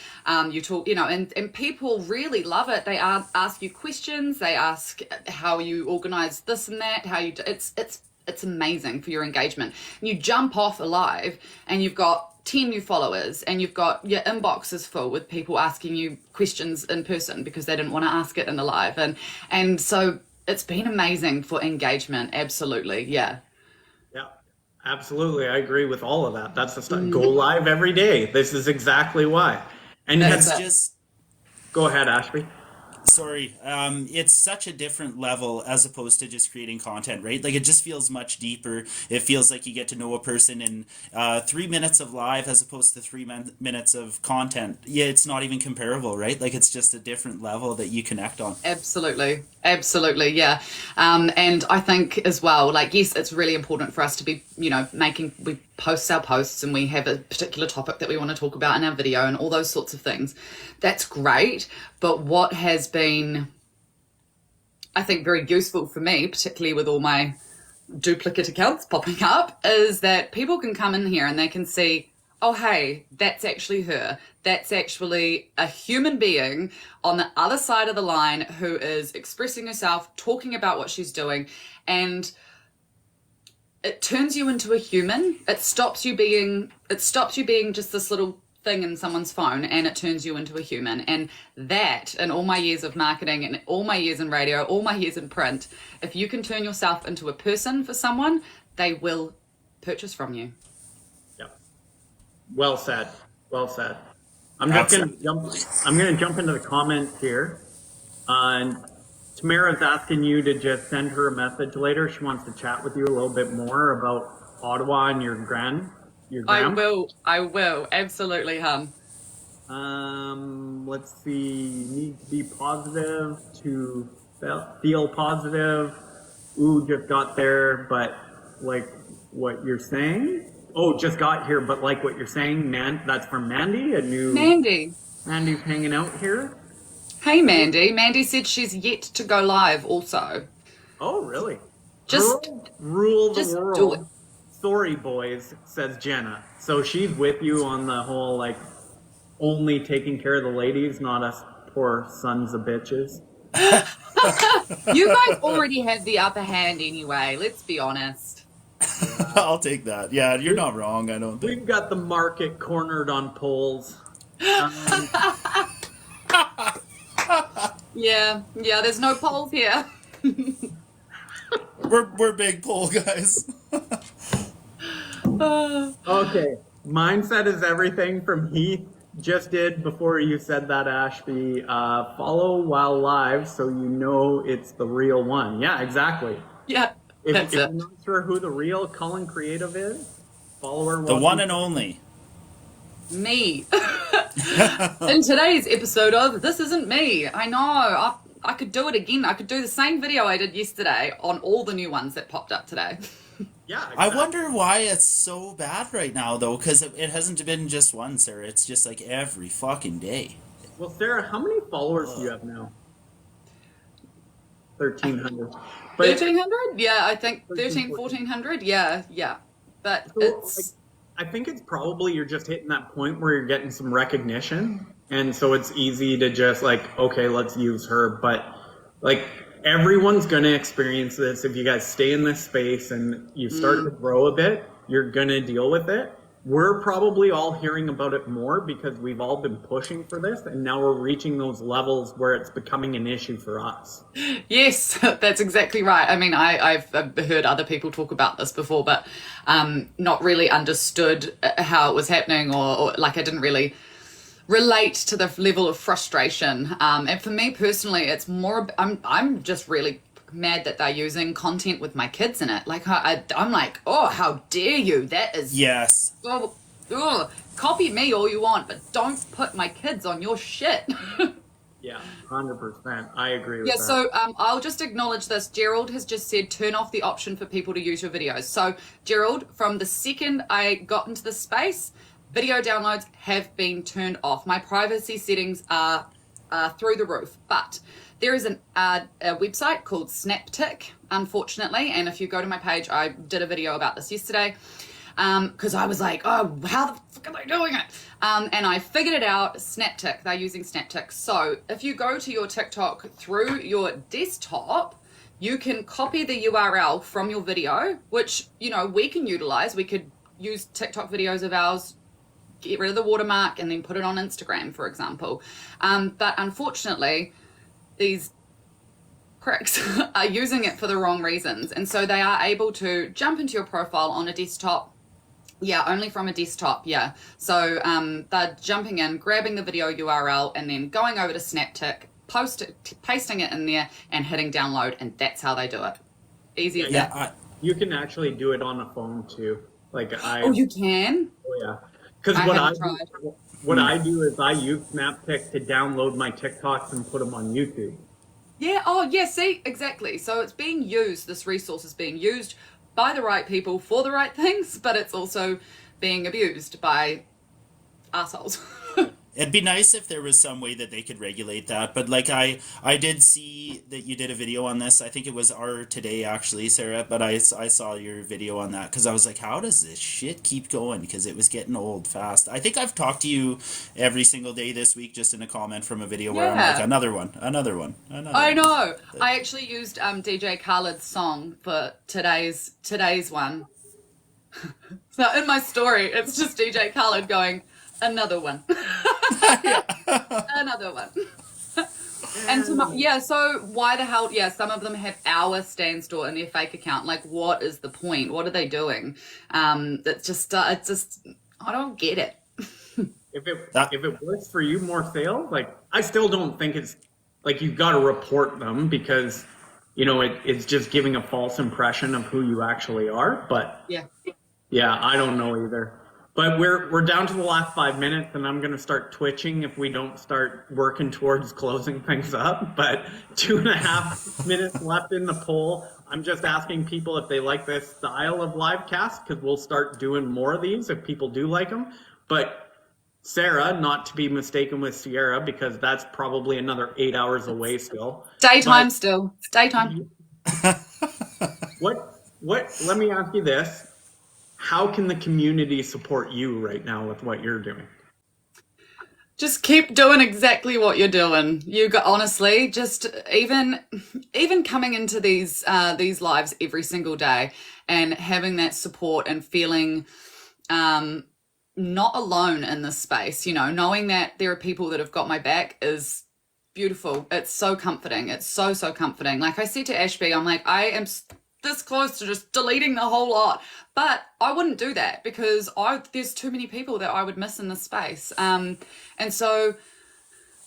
you talk, and people really love it. They ask you questions, they ask how you organize this and that, how you do, it's amazing for your engagement. And you jump off a live and you've got 10 new followers, and you've got your inbox is full with people asking you questions in person because they didn't want to ask it in the live, and so it's been amazing for engagement. Absolutely. Yeah, absolutely. I agree with all of that. That's the stuff. Go live every day. This is exactly why. And It's just Go ahead, Ashby. Sorry, it's such a different level as opposed to just creating content, right? Like it just feels much deeper. It feels like you get to know a person in 3 minutes of live as opposed to minutes of content. Yeah, it's not even comparable, right? Like it's just a different level that you connect on. Absolutely. Absolutely. Yeah. And I think as well, like, yes, it's really important for us to be, we post our posts and we have a particular topic that we want to talk about in our video and all those sorts of things. That's great. But what has been, I think, very useful for me, particularly with all my duplicate accounts popping up, is that people can come in here and they can see, oh, hey, that's actually her. That's actually a human being on the other side of the line who is expressing herself, talking about what she's doing, and it turns you into a human. It stops you being just this little thing in someone's phone, and it turns you into a human. And that, in all my years of marketing and all my years in radio, all my years in print, if you can turn yourself into a person for someone, they will purchase from you. Well said. Well said. I'm just going to jump into the comments here. And Tamara's asking you to just send her a message later. She wants to chat with you a little bit more about Ottawa and your gram. I will. Absolutely, hun. Let's see. Need to be positive to feel positive. Ooh, just got there, but like what you're saying. Oh, just got here, but like what you're saying, man, that's from Mandy, Mandy. Mandy's hanging out here. Hey, Mandy. Mandy said she's yet to go live also. Oh, really? Just rule the just world. do it. Sorry, boys, says Jenna. So she's with you on the whole, like, only taking care of the ladies, not us poor sons of bitches. You guys already have the upper hand anyway, let's be honest. I'll take that. Yeah, you're not wrong, I don't think. We've got the market cornered on polls. Yeah, there's no polls here. We're big poll guys. Okay, mindset is everything from Heath. Just did before you said that, Ashby. Follow while live so you know it's the real one. Yeah, exactly. Yeah, If you're not sure who the real Cullen Creative is, follow her. The one and only. Me. In today's episode of This Isn't Me. I know, I could do it again. I could do the same video I did yesterday on all the new ones that popped up today. Yeah, exactly. I wonder why it's so bad right now, though, because it hasn't been just one, Sarah. It's just like every fucking day. Well, Sarah, how many followers do you have now? 1,300. 1,300? Yeah, I think 1,400. Yeah. But So, it's... I think it's probably you're just hitting that point where you're getting some recognition. And so it's easy to just like, okay, let's use her. But like everyone's going to experience this. If you guys stay in this space and you start to grow a bit, you're going to deal with it. We're probably all hearing about it more because we've all been pushing for this, and now we're reaching those levels where it's becoming an issue for us. Yes, that's exactly right. I mean, I've heard other people talk about this before, but not really understood how it was happening, or like I didn't really relate to the level of frustration. And for me personally, it's more, I'm just really mad that they're using content with my kids in it. Like I'm like, oh, how dare you? That is Yes. Oh, copy me all you want, but don't put my kids on your shit. Yeah, 100%. I agree with Yeah, that. so I'll just acknowledge this. Gerald has just said turn off the option for people to use your videos. So Gerald, from the second I got into this space, video downloads have been turned off. My privacy settings are through the roof, but there is a website called Snaptic, unfortunately, and if you go to my page, I did a video about this yesterday, because I was like, oh, how the fuck are they doing it? And I figured it out. Snaptic, they're using Snaptic. So if you go to your TikTok through your desktop, you can copy the URL from your video, which, we can utilize. We could use TikTok videos of ours, get rid of the watermark, and then put it on Instagram, for example. But unfortunately, these pricks are using it for the wrong reasons. And so they are able to jump into your profile on a desktop, Yeah, only from a desktop, yeah. So they're jumping in, grabbing the video URL, and then going over to Snaptic, pasting it in there, and hitting download, and that's how they do it. Easy as that. You can actually do it on a phone too. Like Oh, you can? Oh yeah. Because I haven't tried. what I do is I use Snaptic to download my TikToks and put them on YouTube. Yeah, oh, yeah, see, exactly. So it's being used, this resource is being used by the right people for the right things, but it's also being abused by assholes. It'd be nice if there was some way that they could regulate that, but like I did see that you did a video on this. I think it was our today actually, Sarah, but I saw your video on that because I was like, how does this shit keep going? Because it was getting old fast. I think I've talked to you every single day this week just in a comment from a video where I'm like, another one. I know. I actually used DJ Khaled's song for today's one. So in my story, it's just DJ Khaled going, another one. Another one. And so why the hell, some of them have our Stan store in their fake account. Like, what is the point? What are they doing? It's just I don't get it. If it works for you, more sales, like, I still don't think it's, like, you've got to report them because, you know, it's just giving a false impression of who you actually are. But yeah, I don't know either. But we're down to the last 5 minutes, and I'm going to start twitching if we don't start working towards closing things up. But 2.5 minutes left in the poll. I'm just asking people if they like this style of live cast, because we'll start doing more of these if people do like them. But Sarah, not to be mistaken with Sierra, because that's probably another 8 hours away still. Daytime still. It's daytime. Let me ask you this. How can the community support you right now with what you're doing? Just keep doing exactly what you're doing. Honestly, just even coming into these lives every single day and having that support and feeling not alone in this space, you know, knowing that there are people that have got my back is beautiful. It's so comforting. It's so comforting. Like I said to Ashby, I'm like, I am this close to just deleting the whole lot, but I wouldn't do that because there's too many people that I would miss in this space. And so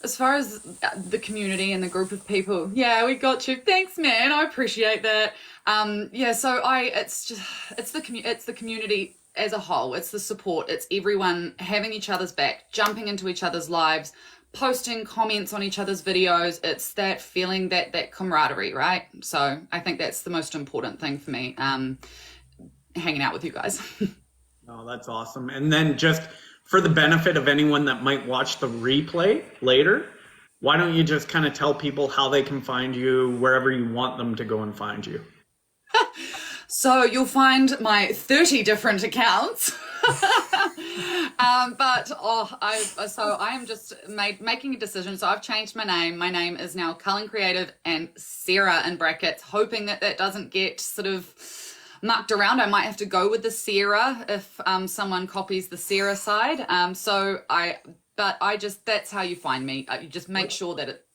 as far as the community and the group of people, yeah, we got you. Thanks, man. I appreciate that. So it's the community as a whole. It's the support. It's everyone having each other's back, jumping into each other's lives, posting comments on each other's videos. It's that feeling, that camaraderie, right? So I think that's the most important thing for me, hanging out with you guys. Oh, that's awesome. And then just for the benefit of anyone that might watch the replay later, why don't you just kind of tell people how they can find you wherever you want them to go and find you? So you'll find my 30 different accounts. I am just making a decision. So I've changed my name. My name is now Cullen Creative and Sarah in brackets, hoping that doesn't get sort of mucked around. I might have to go with the Sarah if someone copies the Sarah side. That's how you find me. You just make sure that it.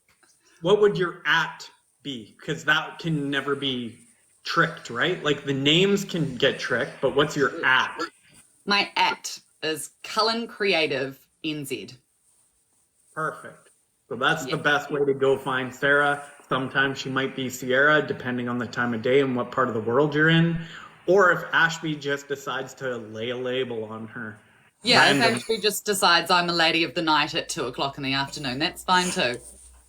What would your @ be? Because that can never be tricked, right? Like the names can get tricked, but what's your @? My @ is Cullen Creative NZ. Perfect. So that's the best way to go find Sarah. Sometimes she might be Sierra, depending on the time of day and what part of the world you're in. Or if Ashby just decides to lay a label on her. Yeah, if Ashby just decides I'm a lady of the night at 2:00 in the afternoon, that's fine too.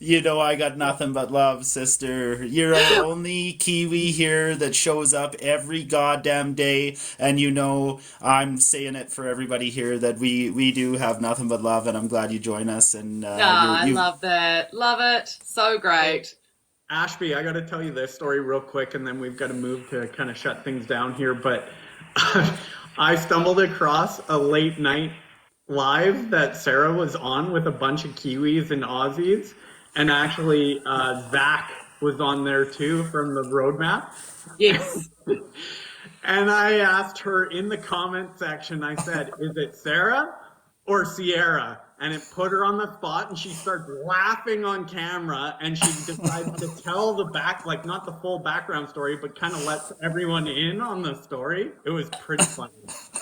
You know I got nothing but love, sister. You're the only Kiwi here that shows up every goddamn day, and you know I'm saying it for everybody here that we do have nothing but love, and I'm glad you join us. And I love that. Love it. So great. Ashby, I got to tell you this story real quick, and then we've got to move to kind of shut things down here. But I stumbled across a late night live that Sarah was on with a bunch of Kiwis and Aussies. And actually, Zach was on there too from the roadmap. Yes. And I asked her in the comment section, I said, is it Sarah or Sierra? And it put her on the spot, and she starts laughing on camera, and she decides to tell the like not the full background story, but kind of lets everyone in on the story. It was pretty funny.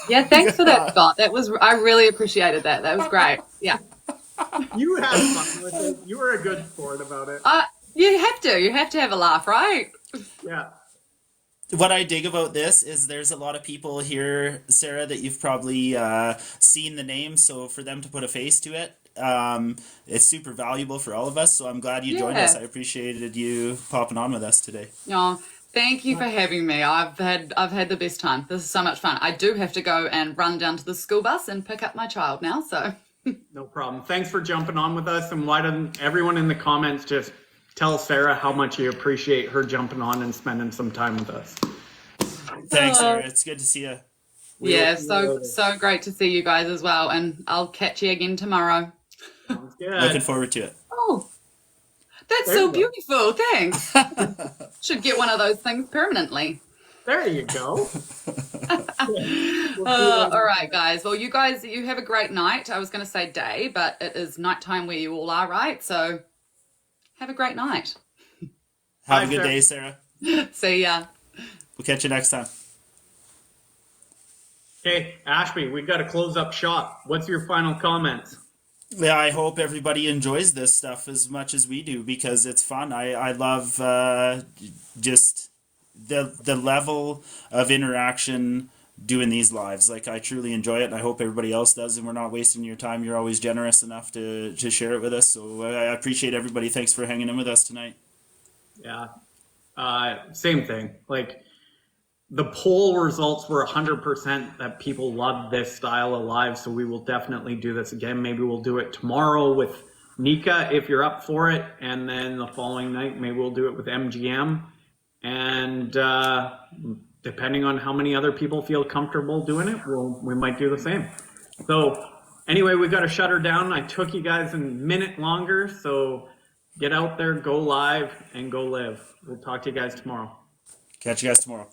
Yeah, thanks for that, Scott. I really appreciated that. That was great. Yeah. You had fun with it. You were a good sport about it. You have to. You have to have a laugh, right? Yeah. What I dig about this is there's a lot of people here, Sarah, that you've probably seen the name. So for them to put a face to it, it's super valuable for all of us. So I'm glad you joined us. Yeah. I appreciated you popping on with us today. Oh, thank you for having me. I've had the best time. This is so much fun. I do have to go and run down to the school bus and pick up my child now. So No problem. Thanks for jumping on with us. And why doesn't everyone in the comments just tell Sarah how much you appreciate her jumping on and spending some time with us. Thanks, Sarah. It's good to see you. Yeah, so great to see you guys as well. And I'll catch you again tomorrow. Sounds good. Looking forward to it. Oh, that's There so you go. beautiful. Thanks. Should get one of those things permanently. There you go. All right, guys. Well, you have a great night. I was going to say day, but it is nighttime where you all are, right? So have a great night. Have Bye, a good Sarah. day, Sarah. See ya. We'll catch you next time. Okay, Ashby, we got to close up shop. What's your final comments? Yeah, I hope everybody enjoys this stuff as much as we do because it's fun. I love just the level of interaction doing these lives. Like, I truly enjoy it, and I hope everybody else does, and we're not wasting your time. You're always generous enough to share it with us, so I appreciate everybody. Thanks for hanging in with us tonight. Yeah, same thing. Like, the poll results were 100% that people love this style of live, so we will definitely do this again. Maybe we'll do it tomorrow with Nika if you're up for it, and then the following night maybe we'll do it with MGM. And depending on how many other people feel comfortable doing it, we might do the same. So anyway, we got to shut her down. I took you guys a minute longer, so get out there, go live, and go live. We'll talk to you guys tomorrow. Catch you guys tomorrow.